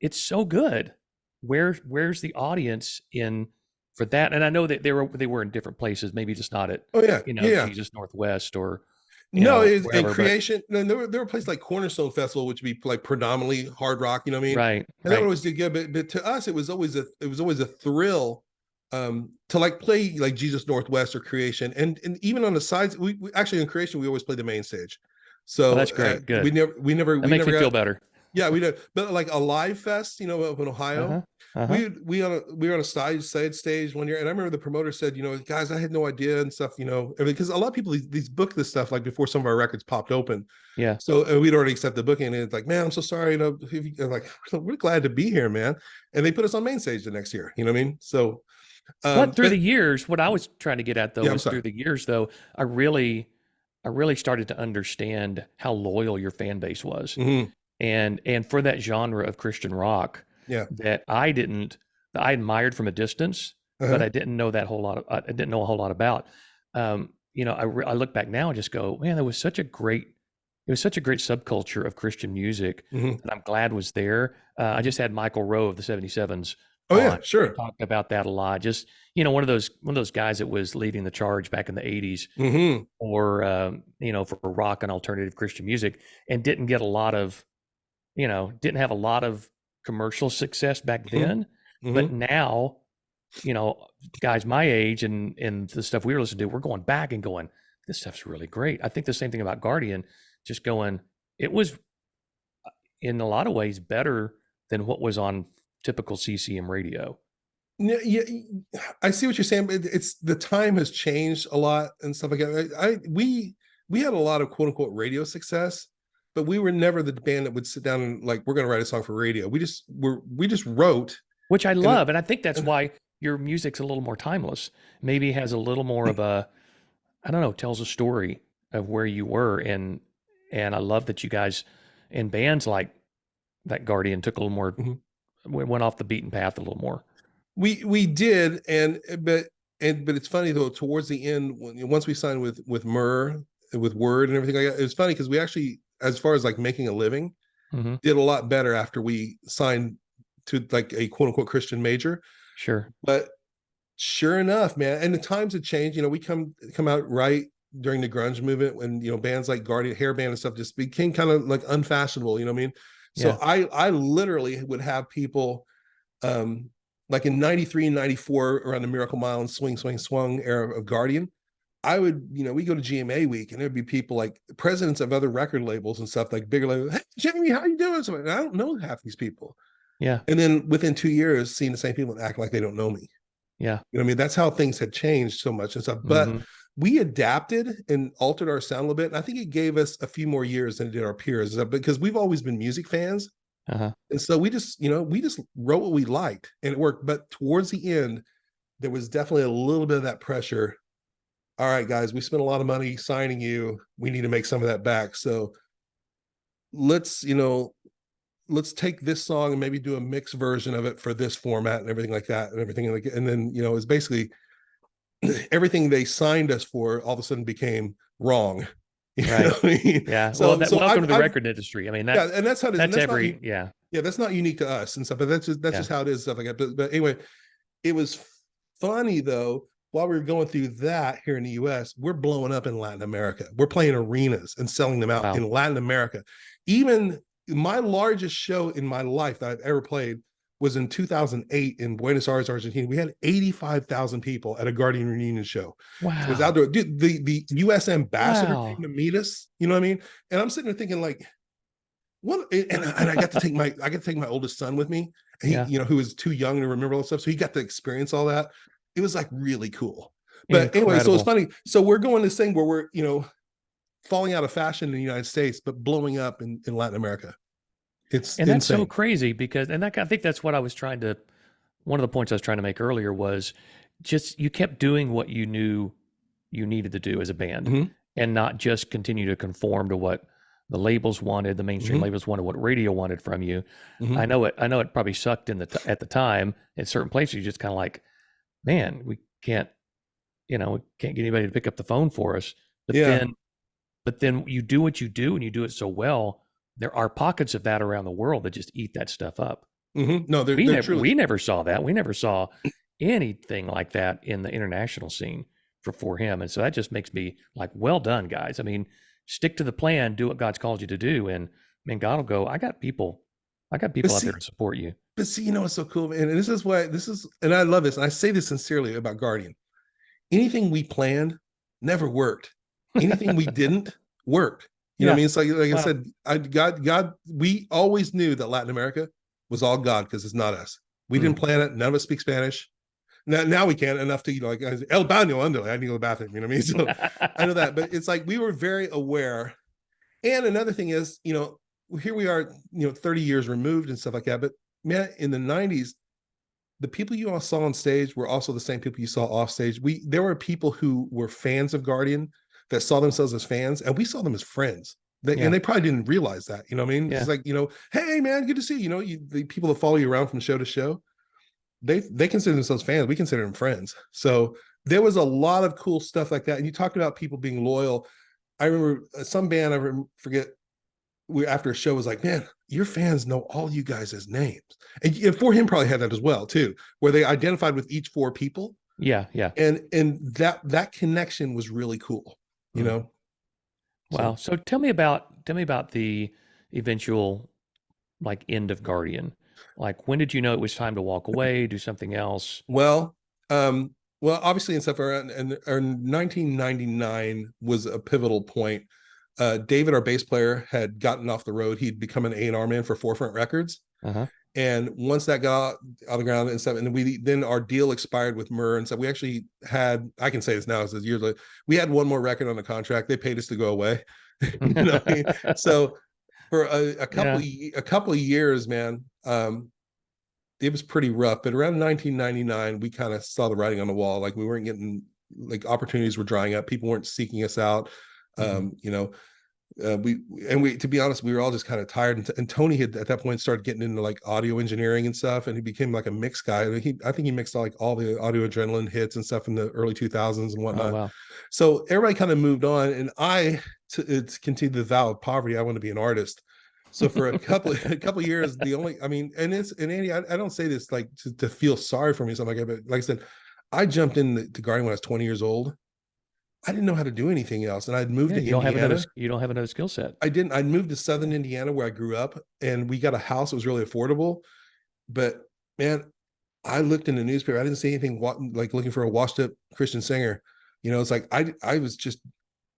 it's so good. Where's the audience in for that? And I know that they were in different places, maybe just not at, Oh yeah. Yeah. Jesus Northwest or, No, it's in wherever, but creation. No, there were places like Cornerstone Festival, which would be like predominantly hard rock. You know what I mean? right, And that would right. always do good. But to us, it was always a thrill to like play like Jesus Northwest or Creation, and even on the sides. We actually in Creation we always play the main stage. Oh, So that's great. we Good. never we never That we makes never me feel got. better. Yeah, we did. But like a live fest, up in Ohio, Uh-huh. Uh-huh. we were on a side stage one year, and I remember the promoter said, guys, I had no idea and stuff, because a lot of people these book this stuff like before some of our records popped open. Yeah. So we'd already accepted the booking, and it's like, man, I'm so sorry. I'm like, we're glad to be here, man. And they put us on main stage the next year. You know what I mean? So, But through but the years, what I was trying to get at though yeah, I'm was sorry. through the years though, I really started to understand how loyal your fan base was. Hmm. And for that genre of Christian rock Yeah. that I admired from a distance, but Uh-huh. I didn't know a whole lot about. I look back now and just go, man, it was such a great subculture of Christian music Hmm. that I'm glad was there. I just had Michael Rowe of the 77s Oh yeah, on. We sure. talked about that a lot. Just, one of those guys that was leading the charge back in the 80s Hmm. or, for rock and alternative Christian music and didn't have a lot of commercial success back Hmm. then. But Hmm. now, you know, guys my age and the stuff we were listening to, we're going back and going, this stuff's really great. I think the same thing about Guardian, just going, it was in a lot of ways better than what was on typical CCM radio. Yeah, yeah, I see what you're saying, but it's the time has changed a lot and stuff like that. We had a lot of quote unquote radio success, but we were never the band that would sit down and like we're going to write a song for radio. We just wrote Which I and, love. And I think that's and why your music's a little more timeless. Maybe has a little more of a, I don't know, tells a story of where you were. And I love that you guys in bands like that Guardian took a little more, Mhm. went off the beaten path a little more. We did, but it's funny though. Towards the end, once we signed with Myrrh, with Word and everything like that, it was funny because we actually, as far as like making a living, Hmm. did a lot better after we signed to like a quote unquote Christian major. Sure. But sure enough, man, and the times have changed. We come out right during the grunge movement when bands like Guardian, hair band and stuff just became kind of like unfashionable. You know what I mean? So Yeah. I literally would have people um like in 93 and 94 around the Miracle Mile and Swing Swing Swung era of Guardian. I would, we go to GMA week and there'd be people like presidents of other record labels and stuff like bigger labels. Hey, Jamie, how you doing? So I don't know half these people. Yeah. And then within 2 years, seeing the same people and act like they don't know me. Yeah. You know what I mean? That's how things had changed so much and stuff. But Hmm. we adapted and altered our sound a little bit. And I think it gave us a few more years than it did our peers because we've always been music fans. Uh-huh. And so we just wrote what we liked and it worked. But towards the end, there was definitely a little bit of that pressure. All right, guys, we spent a lot of money signing you. We need to make some of that back. So let's, let's take this song and maybe do a mixed version of it for this format and everything like that and everything like and then it's basically everything they signed us for all of a sudden became wrong. You know Right. what I mean? Yeah. Well, So welcome to the I've record industry. I mean, yeah, and that's how it is, and that's that's not every, yeah. yeah, that's not unique to us and stuff, but that's Yeah. just how it is stuff like that. But anyway, it was funny though. While we were going through that here in the U.S., we're blowing up in Latin America. We're playing arenas and selling them out Wow. in Latin America. Even my largest show in my life that I've ever played was in 2008 in Buenos Aires, Argentina. We had 85,000 people at a Guardian reunion show. It was Wow. outdoor. Dude, the U.S. ambassador came Wow. to meet us. You know what I mean? And I'm sitting there thinking like, what? And I got to take my oldest son with me. He, Yeah. who was too young to remember all that stuff, so he got to experience all that. It was like really cool. But anyway, so it's Incredible. funny. So we're going this thing where we're, falling out of fashion in the United States, but blowing up in Latin America. It's And that's so insane. crazy because, and that, I think that's what I was trying to, one of the points I was trying to make earlier was just you kept doing what you knew you needed to do as a band Hmm. and not just continue to conform to what the labels wanted, the mainstream Hmm. labels wanted, what radio wanted from you. Hmm. I know it probably sucked in at the time in certain places. You just kind of like, man, we can't, we can't get anybody to pick up the phone for us. But Yeah. then, but then you do what you do and you do it so well. There are pockets of that around the world that just eat that stuff up. Hmm. No, they're truly. We never saw that. We never saw anything like that in the international scene for him. And so that just makes me like, well done, guys. I mean, stick to the plan, do what God's called you to do. And man, God will go, I got But people out there see, to support you. what's so cool, man? And this is, and I love this, and I say this sincerely about Guardian. Anything we planned never worked. Anything we didn't worked. You know what I Yeah. mean? It's like I Wow. said, God, we always knew that Latin America was all God because it's not us. We didn't Mm. plan it. None of us speak Spanish. Now we can't enough to, like, El baño, andale, I need to go to the bathroom. You know what I mean? So I know that, but it's like we were very aware. And another thing is, here we are, 30 years removed and stuff like that. But man, in the 90s, the people you all saw on stage were also the same people you saw off stage. There were people who were fans of Guardian that saw themselves as fans, and we saw them as friends. Yeah. And they probably didn't realize that. You know what I mean? Yeah. It's like, hey man, good to see you. The people that follow you around from show to show, they consider themselves fans. We consider them friends. So there was a lot of cool stuff like that. And you talked about people being loyal. I remember some band, forget, we after a show was like, man, your fans know all you guys as names. And for him probably had that as well too, where they identified with each four people. Yeah. Yeah. And that connection was really cool, you Mm. know. Wow. So So tell me about the eventual like end of Guardian. Like when did you know it was time to walk away, do something else? well, obviously in stuff around, and 1999 was a pivotal point. David, our bass player, had gotten off the road. He'd become an A&R man for Forefront Records. Uh-huh. And once that got out of the ground and stuff, and then our deal expired with Murr, and so we actually had, I can say this now, as years later, we had one more record on the contract. They paid us to go away. What I mean? So for Yeah. a couple of years, man, it was pretty rough. But around 1999, we kind of saw the writing on the wall. Like we weren't getting, like, opportunities were drying up. People weren't seeking us out. Mm-hmm. We to be honest, we were all just kind of tired. And Tony had at that point started getting into like audio engineering and stuff, and he became like a mix guy. I think he mixed like all the Audio Adrenaline hits and stuff in the early 2000s and Oh whatnot. wow. So everybody kind of moved on, and to continue the vow of poverty, I want to be an artist. So for a couple of years, and Andy, I don't say this like to feel sorry for me or something like that, but like I said, I jumped into Guardian when I was 20 years old. I didn't know how to do anything else, and I'd moved Yeah, to Indiana. you don't have another skill set. I didn't. I'd moved to Southern Indiana where I grew up, and we got a house that was really affordable. But man, I looked in the newspaper. I didn't see anything like looking for a washed up Christian singer. It's like I was just,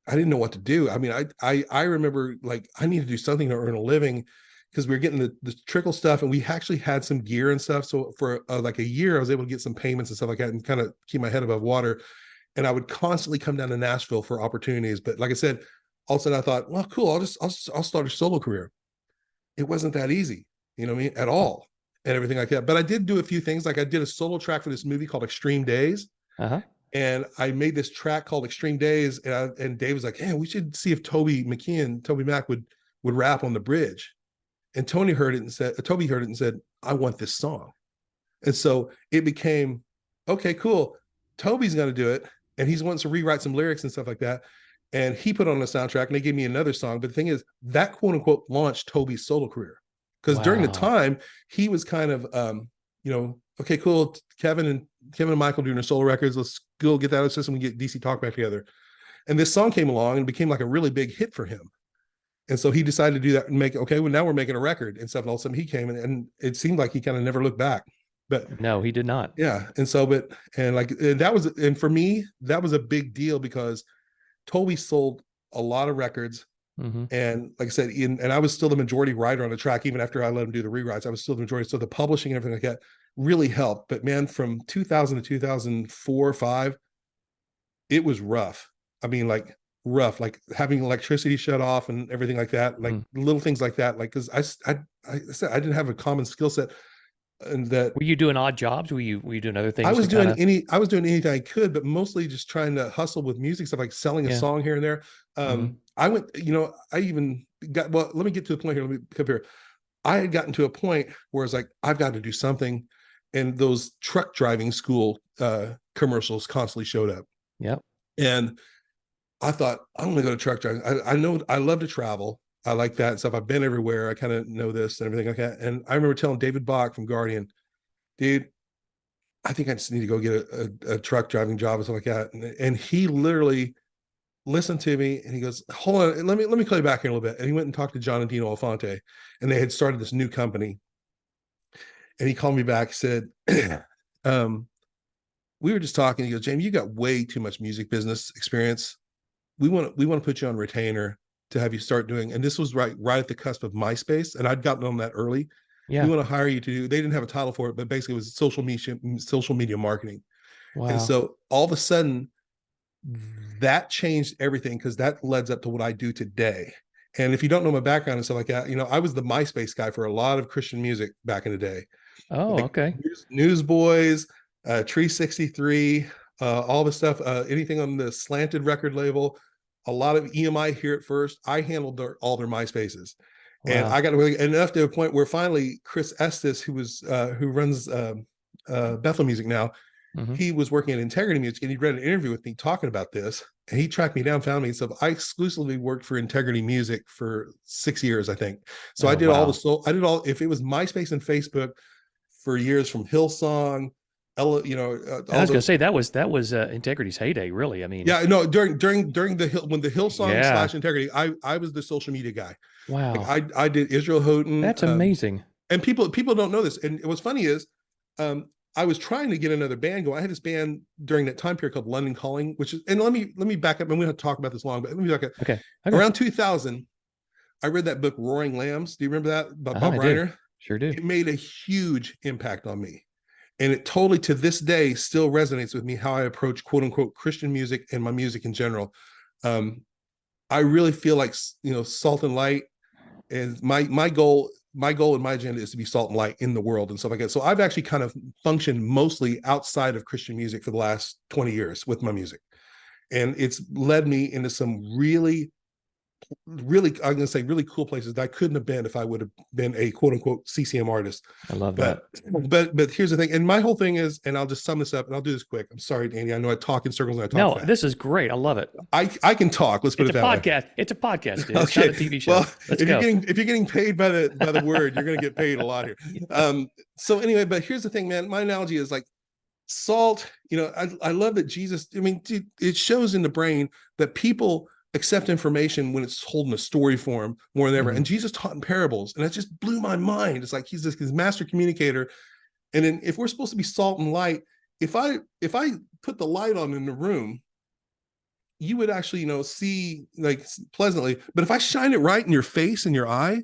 I didn't know what to do. I mean, I remember like I need to do something to earn a living because we were getting the trickle stuff, and we actually had some gear and stuff. So for like a year, I was able to get some payments and stuff like that, and kind of keep my head above water. And I would constantly come down to Nashville for opportunities. But like I said, all of a sudden I thought, well, cool, I'll start a solo career. It wasn't that easy, you know what I mean, at all, and everything like that. But I did do a few things. Like I did a solo track for this movie called Extreme Days, Uh-huh. and I made this track called Extreme Days. And Dave was like, "Hey, we should see if Toby Mac would rap on the bridge." And Toby heard it and said, "I want this song." And so it became, okay, cool. Toby's going to do it, and he's wanting to rewrite some lyrics and stuff like that. And he put on the soundtrack, and they gave me another song. But the thing is, that quote unquote launched Toby's solo career, because during the Wow. time he was kind of, okay, cool. Kevin and Michael doing their solo records. Let's go get that out of the system and get DC Talk back together. And this song came along and became like a really big hit for him. And so he decided to do that and okay, well, now we're making a record and stuff. And all of a sudden he came, and it seemed like he kind of never looked back. But No, he did not. yeah, and for me, that was a big deal because Toby sold a lot of records. Mm-hmm. And like I said, and I was still the majority writer on the track, even after I let him do the rewrites. I was still the majority. So the publishing and everything like that really helped. But man, from 2000 to 2004, 5, it was rough. I mean, like rough, like having electricity shut off and everything like that, like Mhm. little things like that. Like, cause I said I didn't have a common skill set, and that Were you doing odd jobs? Were you doing other things to kind of? I was doing anything I could, but mostly just trying to hustle with music stuff, like selling a Yeah. song here and there. Hmm. I went, I even got, well, let me get to the point here. Let me come here. I had gotten to a point where it's like, I've got to do something. And those truck driving school commercials constantly showed up. Yep. And I thought, I'm going to go to truck driving. I know I love to travel. I like that stuff. I've been everywhere. I kind of know this and everything like that. And I remember telling David Bach from Guardian, dude, I think I just need to go get a truck driving job or something like that. And he literally listened to me and he goes, hold on, let me call you back here in a little bit. And he went and talked to John and Dino Alfonte, and they had started this new company. And he called me back, said, um, we were just talking. He goes, Jamie, you got way too much music business experience. We want to put you on retainer to have you start doing. And this was right at the cusp of MySpace, and I'd gotten on that early. We Yeah. want to hire you to do. They didn't have a title for it, but basically it was social media marketing. And Wow. so all of a sudden, that changed everything because that leads up to what I do today. And if you don't know my background and stuff like that, I was the MySpace guy for a lot of Christian music back in the day, Oh, like okay. Newsboys, Tree 63, all the stuff, anything on the Slanted record label, a lot of EMI here at first. I handled all their MySpaces. And Wow. I got really enough to a point where finally Chris Estes, who runs Bethel Music now, Hmm. he was working at Integrity Music, and he read an interview with me talking about this. And he tracked me down, found me. So I exclusively worked for Integrity Music for 6 years, I think. So I Oh, did all the wow. soul. I did all, if it was MySpace and Facebook for years, from Hillsong, And I all was going to those. say that was Integrity's heyday, really. I mean, Yeah, no, during the Hill, when the Hillsong yeah. slash Integrity, I was the social media guy. Like Wow. I did Israel Houghton, That's amazing. and people don't know this. And what's funny is, um, I was trying to get another band going. I had this band during that time period called London Calling, which is, and let me back up. And we don't have to talk about this long, but let me back up. Okay. Okay. Around 2000, I read that book Roaring Lambs. Do you remember that, by Bob I do. Reiner? Sure do. It made a huge impact on me, and it totally to this day still resonates with me how I approach quote unquote Christian music and my music in general. Um, I really feel like Salt and Light is my goal and my agenda is to be salt and light in the world and stuff like that. So I've actually kind of functioned mostly outside of Christian music for the last 20 years with my music. And it's led me into some really, I'm going to say really cool places that I couldn't have been if I would have been a quote unquote CCM artist. I love that. But here's the thing. And my whole thing is, and I'll just sum this up and I'll do this quick. I'm sorry, Danny. I know I talk in circles and I talk No, fast. this is great. I love it. I can talk. Let's put It's it a that way. podcast. It's a podcast, dude. It's not Okay. a TV show. Well, Let's if you're go. getting paid by the word, you're going to get paid a lot here. So anyway, but here's the thing, man. My analogy is like salt. I love that Jesus. I mean, dude, it shows in the brain that people accept information when it's told in a story form more than ever. Hmm. And Jesus taught in parables, and that just blew my mind. It's like he's this master communicator. And then if we're supposed to be salt and light, if I put the light on in the room, you would actually, see like pleasantly. But if I shine it right in your face and your eye,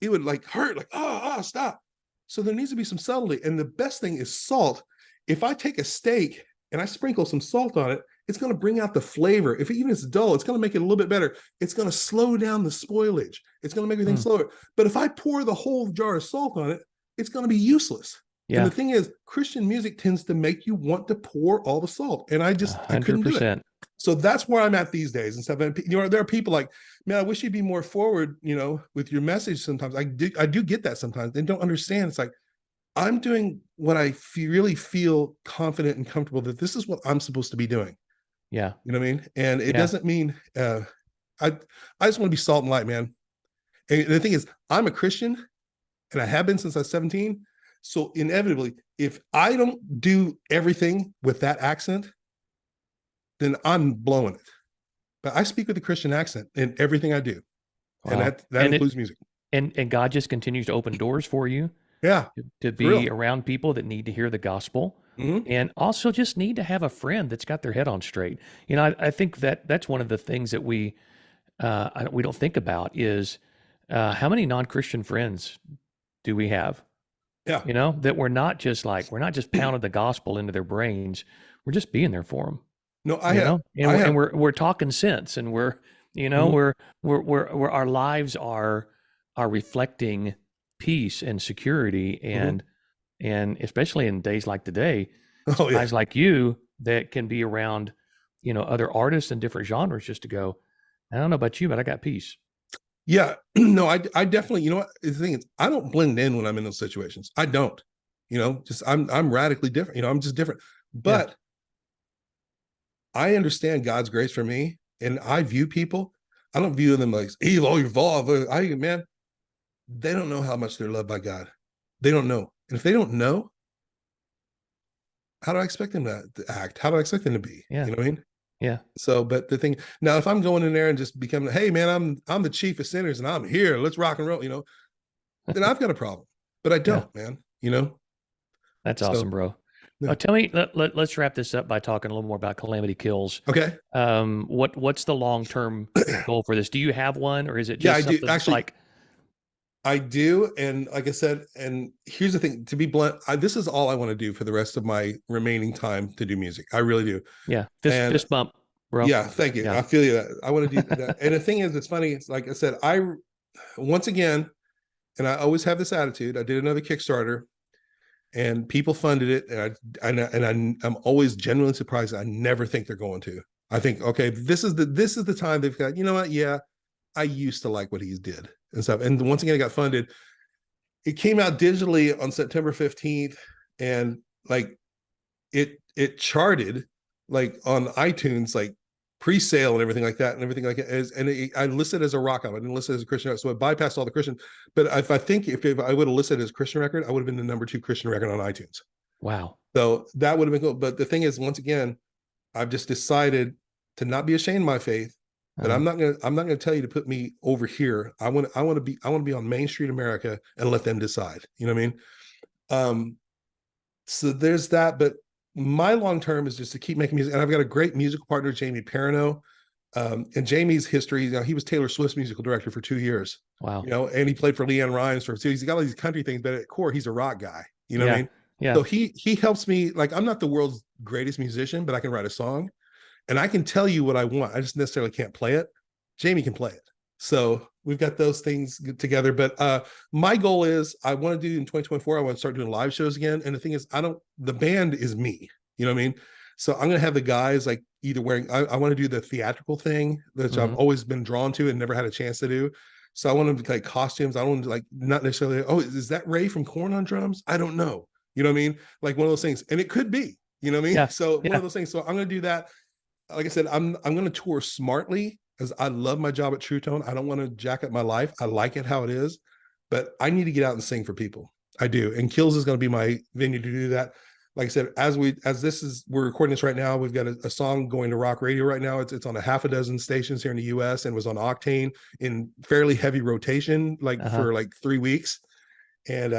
it would like hurt, like, stop. So there needs to be some subtlety. And the best thing is salt. If I take a steak and I sprinkle some salt on it, it's going to bring out the flavor. If even it's dull, it's going to make it a little bit better. It's going to slow down the spoilage. It's going to make everything Mm. slower. But if I pour the whole jar of salt on it, it's going to be useless. And the Yeah. thing is, Christian music tends to make you want to pour all the salt. And I hundred couldn't do it. percent. So that's where I'm at these days and stuff. And there are people like, man, I wish you'd be more forward, with your message. Sometimes I do get that sometimes. They don't understand. It's like I'm doing what I really feel confident and comfortable that this is what I'm supposed to be doing. Yeah. You know what I mean? And it Yeah. doesn't mean I just want to be salt and light, man. And the thing is, I'm a Christian, and I have been since I was 17. So inevitably, if I don't do everything with that accent, then I'm blowing it. But I speak with a Christian accent in everything I do, and Wow. that And it includes music. and God just continues to open doors for you Yeah, to for be real. around people that need to hear the gospel Mm-hmm. and also just need to have a friend that's got their head on straight. I think that's one of the things that we don't think about is how many non-Christian friends do we have? Yeah, That we're not just pounding the gospel into their brains. We're just being there for them. No, you know, and I have. we're talking sense, and we're, you know, Mhm, we're our lives are reflecting peace and security, mhm. and especially in days like today, Oh yeah, guys like you that can be around, you know, other artists and different genres just to go, I don't know about you, but I got peace. yeah. No, I definitely. You know what? The thing is, I don't blend in when I'm in those situations. I don't. You know, just I'm radically different. You know, I'm just different. Yeah. But I understand God's grace for me, and I view people. I don't view them like evil. Oh, you're evolved. Man, they don't know how much they're loved by God. They don't know, and if they don't know, how do I expect them to act? How do I expect them to be? Yeah. You know what I mean? Yeah. So, but the thing now, if I'm going in there and just becoming, hey man, I'm the chief of sinners and I'm here, let's rock and roll, you know, then I've got a problem. But I Yeah. don't, man. You know. That's So awesome, bro. yeah. Tell me, let's wrap this up by talking a little more about Calamity Kills. Okay. What's the long term goal for this? Do you have one, or is it Yeah, I just do something that's actually. like, I do, and like I said, and here's the thing: to be blunt, this is all I want to do for the rest of my remaining time to do music. I really do. yeah, And fist bump, bro? yeah, thank you. Yeah. I feel you that I want to do that. And the thing is, it's funny. It's like I said, I once again, and I always have this attitude. I did another Kickstarter, and people funded it, I'm always genuinely surprised. I never think they're going to. I think, okay, this is the time they've got. You know what? Yeah, I used to like what he did and stuff. And once again, it got funded. It came out digitally on September 15th, and like it charted like on iTunes, like pre-sale and everything like that, and everything like that. I listed as a rock album. I didn't list it as a Christian, so it bypassed all the Christian. But if I think if I would have listed it as a Christian record, I would have been the number 2 Christian record on iTunes. Wow. So that would have been cool. But the thing is, once again, I've just decided to not be ashamed of my faith. But Uh, I'm not gonna tell you to put me over here. I want to be on Main Street America and let them decide. You know what I mean? Um, so there's that. But my long term is just to keep making music, and I've got a great musical partner, Jamie Perino. And Jamie's history, you know, he was Taylor Swift's musical director for 2 years, wow. you know, and he played for LeAnn Rimes for. So he's got all these country things, but at core, he's a rock guy. You know what I Yeah. mean? Yeah. So he helps me. Like I'm not the world's greatest musician, but I can write a song, and I can tell you what I want. I just necessarily can't play it. Jamie can play it. So we've got those things together. But my goal is I want to do in 2024, I want to start doing live shows again. And the thing is, the band is me. You know what I mean? So I'm going to have the guys like either wearing, I want to do the theatrical thing, which I've Hmm. always been drawn to and never had a chance to do. So I want to like costumes. I don't want to like, not necessarily, oh, is that Ray from Corn on drums? I don't know. You know what I mean? Like one of those things. And it could be, you know what I mean? Yeah. So one Yeah. of those things. So I'm going to do that. Like I said, I'm going to tour smartly because I love my job at True Tone. I don't want to jack up my life. I like it how it is, but I need to get out and sing for people. I do, and Kills is going to be my venue to do that. Like I said, we're recording this right now. We've got a song going to rock radio right now. It's on a half a dozen stations here in the U.S. and was on Octane in fairly heavy rotation, like Uh-huh. for like 3 weeks. And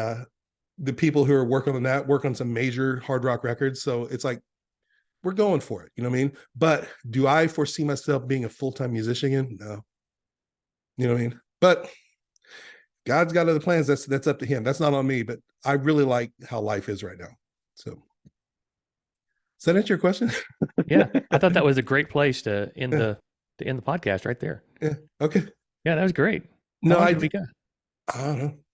the people who are working on that work on some major hard rock records. So it's like we're going for it. You know what I mean? But do I foresee myself being a full-time musician again? No. You know what I mean? But God's got other plans. That's up to him. That's not on me. But I really like how life is right now. So does that answer your question? Yeah. I thought that was a great place to end the podcast right there. Yeah. Okay. Yeah, that was great. How No, long did we go? I don't know.